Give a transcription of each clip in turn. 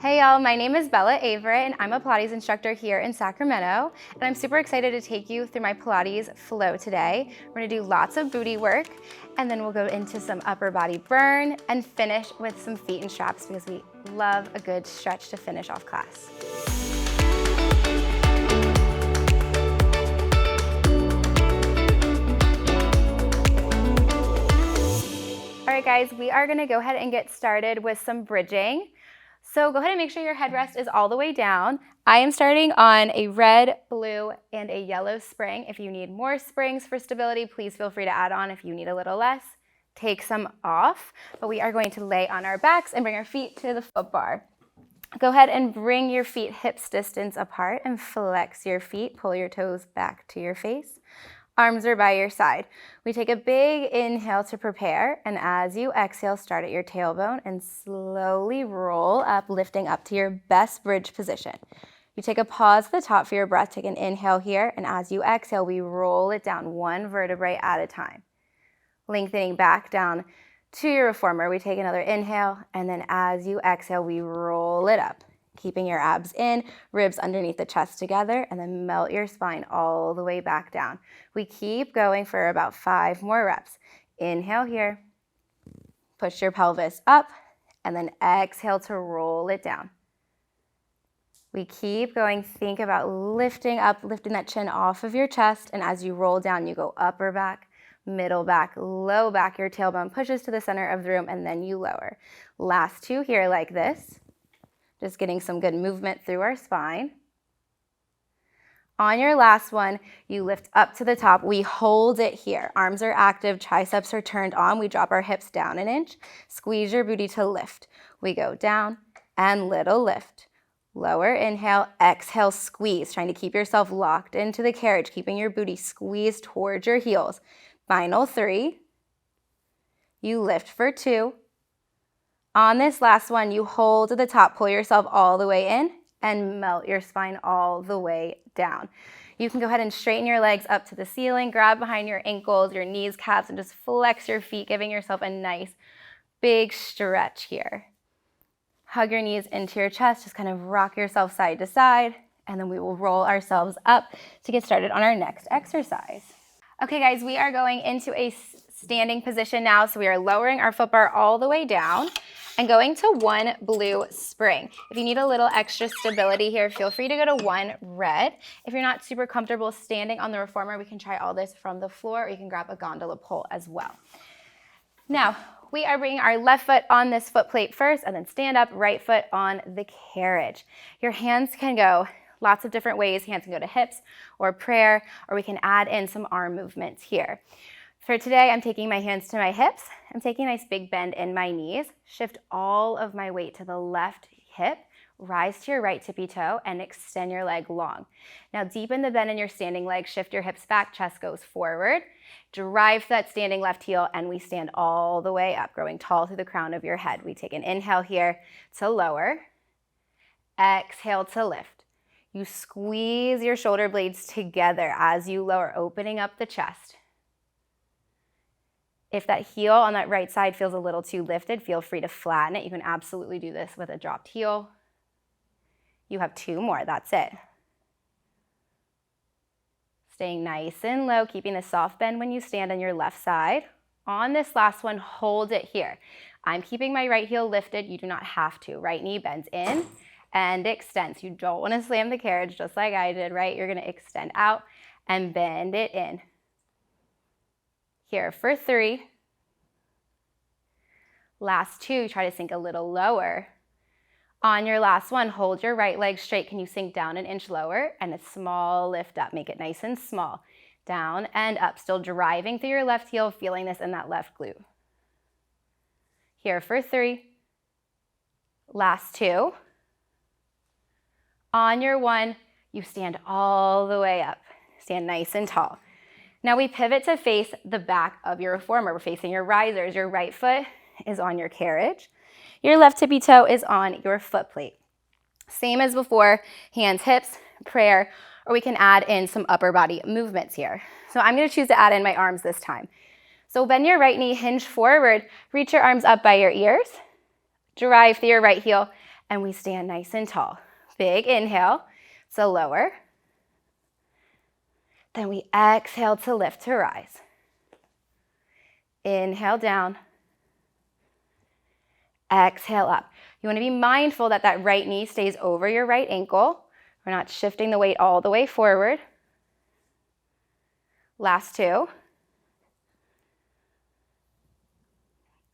Hey y'all, my name is Bella Averitt and I'm a Pilates instructor here in Sacramento, and I'm super excited to take you through my Pilates flow today. We're gonna do lots of booty work, and then we'll go into some upper body burn and finish with some feet and straps because we love a good stretch to finish off class. All right guys, we are gonna go ahead and get started with some bridging. So go ahead and make sure your headrest is all the way down. I am starting on a red, blue, and a yellow spring. If you need more springs for stability, please feel free to add on. If you need a little less, take some off. But we are going to lay on our backs and bring our feet to the foot bar. Go ahead and bring your feet hips distance apart and flex your feet. Pull your toes back to your face. Arms are by your side. We take a big inhale to prepare, and as you exhale, start at your tailbone and slowly roll up, lifting up to your best bridge position. You take a pause at the top for your breath, take an inhale here, and as you exhale, we roll it down one vertebrae at a time. Lengthening back down to your reformer, we take another inhale, and then as you exhale, we roll it up. Keeping your abs in, ribs underneath the chest together, and then melt your spine all the way back down. We keep going for about 5 more reps. Inhale here, push your pelvis up, and then exhale to roll it down. We keep going. Think about lifting up, lifting that chin off of your chest, and as you roll down, you go upper back, middle back, low back. Your tailbone pushes to the center of the room, and then you lower. Last 2 here like this. Just getting some good movement through our spine. On your last one, you lift up to the top. We hold it here. Arms are active, triceps are turned on. We drop our hips down an inch. Squeeze your booty to lift. We go down and little lift. Lower inhale, exhale, squeeze. Trying to keep yourself locked into the carriage, keeping your booty squeezed towards your heels. Final 3. You lift for 2. On this last one, you hold to the top, pull yourself all the way in, and melt your spine all the way down. You can go ahead and straighten your legs up to the ceiling, grab behind your ankles, your knees, calves, and just flex your feet, giving yourself a nice big stretch here. Hug your knees into your chest, just kind of rock yourself side to side, and then we will roll ourselves up to get started on our next exercise. Okay guys, we are going into a standing position now, so we are lowering our foot bar all the way down and going to 1 blue spring. If you need a little extra stability here, feel free to go to 1 red. If you're not super comfortable standing on the reformer, we can try all this from the floor, or you can grab a gondola pole as well. Now, we are bringing our left foot on this foot plate first, and then stand up, right foot on the carriage. Your hands can go lots of different ways. Hands can go to hips or prayer, or we can add in some arm movements here. For today, I'm taking my hands to my hips. I'm taking a nice big bend in my knees. Shift all of my weight to the left hip. Rise to your right tippy toe and extend your leg long. Now deepen the bend in your standing leg. Shift your hips back, chest goes forward. Drive that standing left heel, and we stand all the way up, growing tall through the crown of your head. We take an inhale here to lower. Exhale to lift. You squeeze your shoulder blades together as you lower, opening up the chest. If that heel on that right side feels a little too lifted, feel free to flatten it. You can absolutely do this with a dropped heel. You have 2 more, that's it. Staying nice and low, keeping a soft bend when you stand on your left side. On this last one, hold it here. I'm keeping my right heel lifted. You do not have to. Right knee bends in and extends. You don't want to slam the carriage just like I did, right? You're going to extend out and bend it in. Here for 3. Last 2, try to sink a little lower. On your last one, hold your right leg straight. Can you sink down an inch lower? And a small lift up. Make it nice and small. Down and up. Still driving through your left heel, feeling this in that left glute. Here for 3. Last 2. On your 1, you stand all the way up. Stand nice and tall. Now we pivot to face the back of your reformer. We're facing your risers. Your right foot is on your carriage. Your left tippy toe is on your foot plate. Same as before, hands, hips, prayer, or we can add in some upper body movements here. So I'm going to choose to add in my arms this time. So bend your right knee, hinge forward, reach your arms up by your ears, drive through your right heel, and we stand nice and tall. Big inhale to lower. Then we exhale to lift to rise. Inhale down. Exhale up. You want to be mindful that that right knee stays over your right ankle. We're not shifting the weight all the way forward. Last two.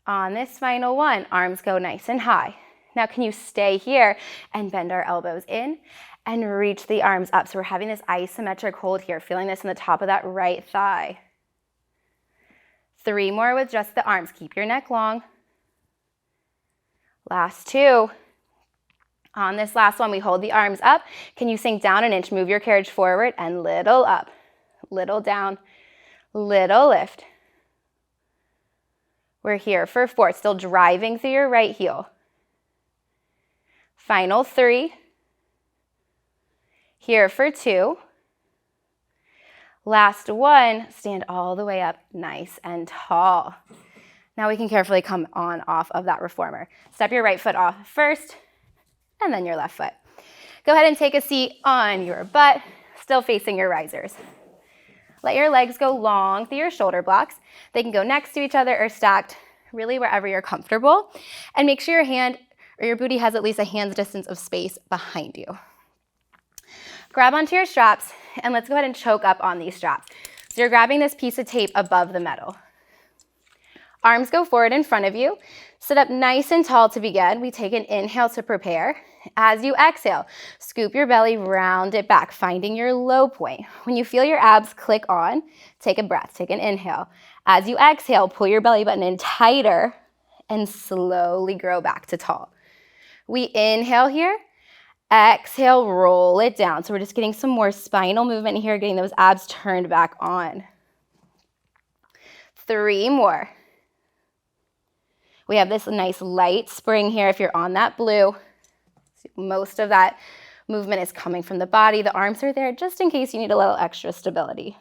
On this final one, arms go nice and high. Now can you stay here and bend our elbows in and reach the arms up? So we're having this isometric hold here, feeling this in the top of that right thigh. 3 more with just the arms. Keep your neck long. Last 2. On this last one, we hold the arms up. Can you sink down an inch? Move your carriage forward and little up, little down, little lift. We're here for 4, still driving through your right heel. Final 3. Here for 2. Last 1, stand all the way up, nice and tall. Now we can carefully come on off of that reformer. Step your right foot off first, and then your left foot. Go ahead and take a seat on your butt, still facing your risers. Let your legs go long through your shoulder blocks. They can go next to each other or stacked, really wherever you're comfortable. And make sure your hand or your booty has at least a hand's distance of space behind you. Grab onto your straps, and let's go ahead and choke up on these straps. So you're grabbing this piece of tape above the metal. Arms go forward in front of you. Sit up nice and tall to begin. We take an inhale to prepare. As you exhale, scoop your belly, round it back, finding your low point. When you feel your abs click on, take a breath, take an inhale. As you exhale, pull your belly button in tighter and slowly grow back to tall. We inhale here, exhale, roll it down. So we're just getting some more spinal movement here, getting those abs turned back on. 3 more. We have this nice light spring here if you're on that blue. Most of that movement is coming from the body. The arms are there just in case you need a little extra stability.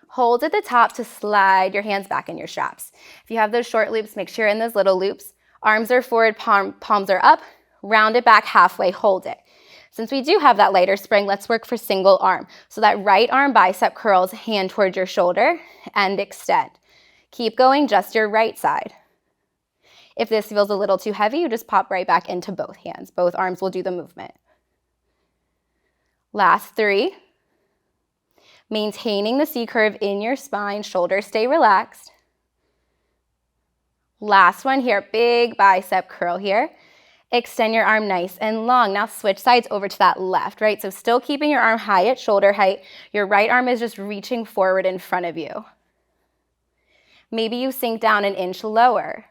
Hold at the top to slide your hands back in your straps. If you have those short loops, make sure you're in those little loops. Arms are forward, palms are up, round it back halfway, hold it. Since we do have that lighter spring, let's work for single arm. So that right arm bicep curls, hand towards your shoulder, and extend. Keep going, just your right side. If this feels a little too heavy, you just pop right back into both hands. Both arms will do the movement. Last 3. Maintaining the C curve in your spine, shoulders stay relaxed. Last one here, big bicep curl here. Extend your arm nice and long. Now switch sides over to that left, right? So still keeping your arm high at shoulder height. Your right arm is just reaching forward in front of you. Maybe you sink down an inch lower.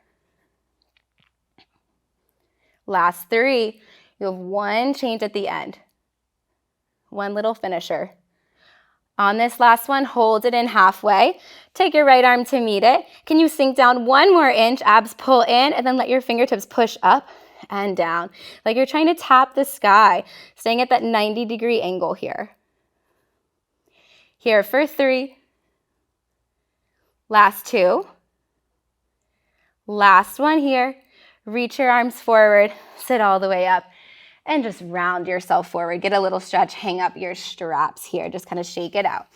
Last 3. You have 1 change at the end. 1 little finisher. On this last one, hold it in halfway. Take your right arm to meet it. Can you sink down 1 more inch? Abs pull in, and then let your fingertips push up and down. Like you're trying to tap the sky, staying at that 90-degree angle here. Here for 3. Last 2. Last one here. Reach your arms forward, sit all the way up, and just round yourself forward. Get a little stretch, hang up your straps here. Just kind of shake it out.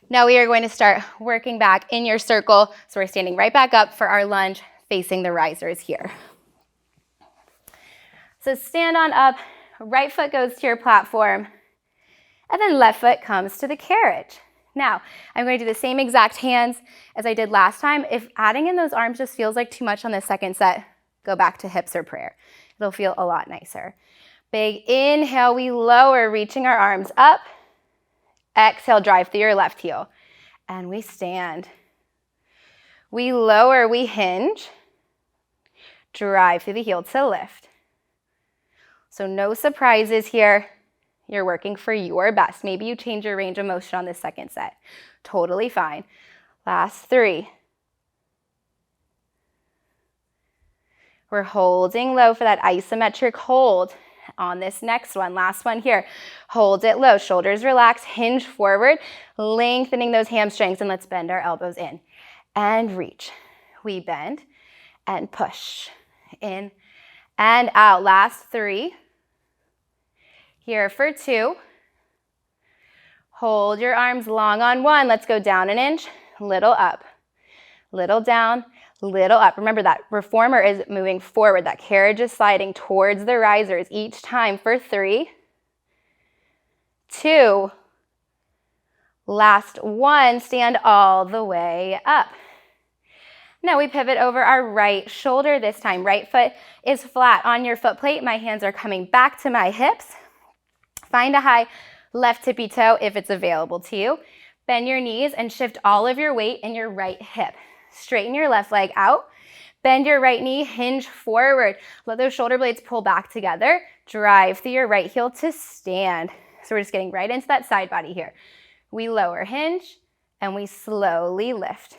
Now we are going to start working back in your circle. So we're standing right back up for our lunge, facing the risers here. So stand on up, right foot goes to your platform, and then left foot comes to the carriage. Now, I'm going to do the same exact hands as I did last time. If adding in those arms just feels like too much on the second set, go back to hips or prayer. It'll feel a lot nicer. Big inhale, we lower, reaching our arms up. Exhale, drive through your left heel. And we stand. We lower, we hinge. Drive through the heel to lift. So no surprises here. You're working for your best. Maybe you change your range of motion on this second set. Totally fine. Last 3. We're holding low for that isometric hold. On this next one, last one here, hold it low, shoulders relax, hinge forward, lengthening those hamstrings, and let's bend our elbows in and reach. We bend and push, in and out. Last 3. Here for 2. Hold your arms long on 1. Let's go down an inch, little up, little down, little up. Remember that reformer is moving forward. That carriage is sliding towards the risers each time for 3, 2, last 1. Stand all the way up. Now we pivot over our right shoulder this time. Right foot is flat on your foot plate. My hands are coming back to my hips. Find a high left tippy toe if it's available to you. Bend your knees and shift all of your weight in your right hip. Straighten your left leg out. Bend your right knee, hinge forward. Let those shoulder blades pull back together. Drive through your right heel to stand. So we're just getting right into that side body here. We lower, hinge, and we slowly lift.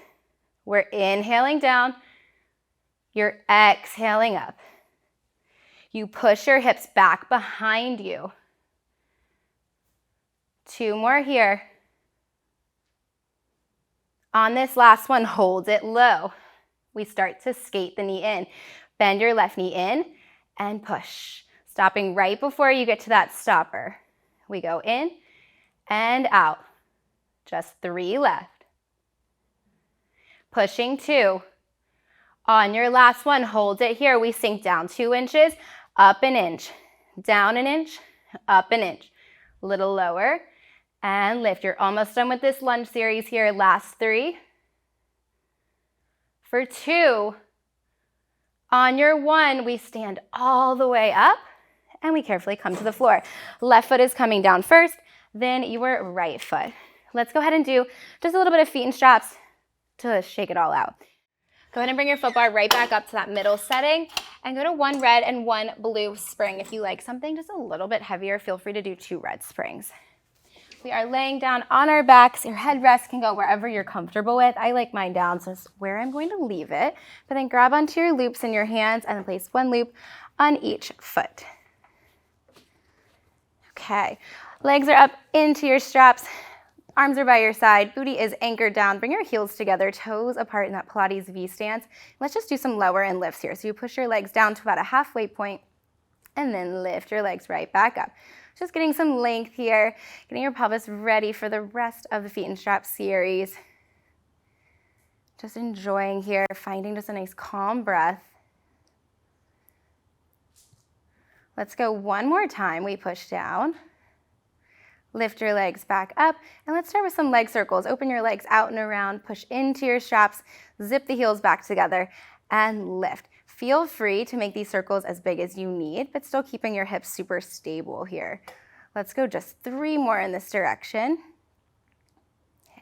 We're inhaling down. You're exhaling up. You push your hips back behind you. 2 more here. On this last one, hold it low. We start to skate the knee in. Bend your left knee in and push. Stopping right before you get to that stopper. We go in and out. Just 3 left. Pushing 2. On your last one, hold it here. We sink down 2 inches, up an inch, down an inch, up an inch. Little lower. And lift. You're almost done with this lunge series here. Last 3. For 2. On your 1, we stand all the way up and we carefully come to the floor. Left foot is coming down first, then your right foot. Let's go ahead and do just a little bit of feet and straps to shake it all out. Go ahead and bring your foot bar right back up to that middle setting and go to 1 red and 1 blue spring. If you like something just a little bit heavier, feel free to do 2 red springs. We are laying down on our backs. Your headrest can go wherever you're comfortable with. I like mine down, so it's where I'm going to leave it. But then grab onto your loops in your hands and then place 1 loop on each foot. Okay, legs are up into your straps. Arms are by your side. Booty is anchored down. Bring your heels together, toes apart in that Pilates V stance. Let's just do some lower and lifts here. So you push your legs down to about a halfway point and then lift your legs right back up. Just getting some length here, getting your pelvis ready for the rest of the feet and strap series. Just enjoying here, finding just a nice calm breath. Let's go 1 more time. We push down, lift your legs back up, and let's start with some leg circles. Open your legs out and around, push into your straps, zip the heels back together, and lift. Feel free to make these circles as big as you need, but still keeping your hips super stable here. Let's go just 3 more in this direction.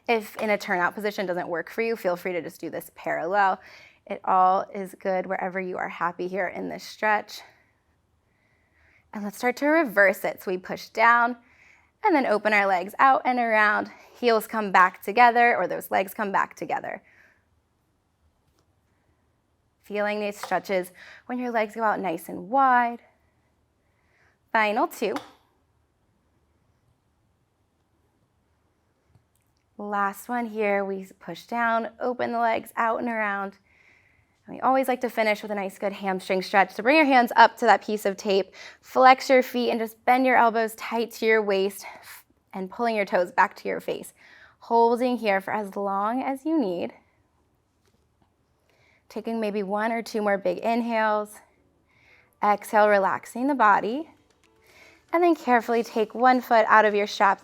If in a turnout position doesn't work for you, feel free to just do this parallel. It all is good wherever you are happy here in this stretch. And let's start to reverse it. So we push down and then open our legs out and around. Heels come back together, or those legs come back together. Feeling these stretches when your legs go out nice and wide. Final 2. Last one here, we push down, open the legs out and around. And we always like to finish with a nice good hamstring stretch. So bring your hands up to that piece of tape, flex your feet and just bend your elbows tight to your waist and pulling your toes back to your face. Holding here for as long as you need. Taking maybe 1 or 2 more big inhales. Exhale, relaxing the body. And then carefully take 1 foot out of your straps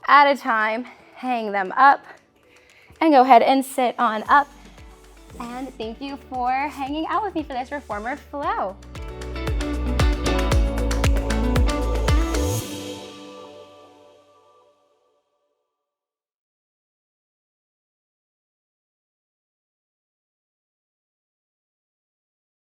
at a time. Hang them up. And go ahead and sit on up. And thank you for hanging out with me for this reformer flow.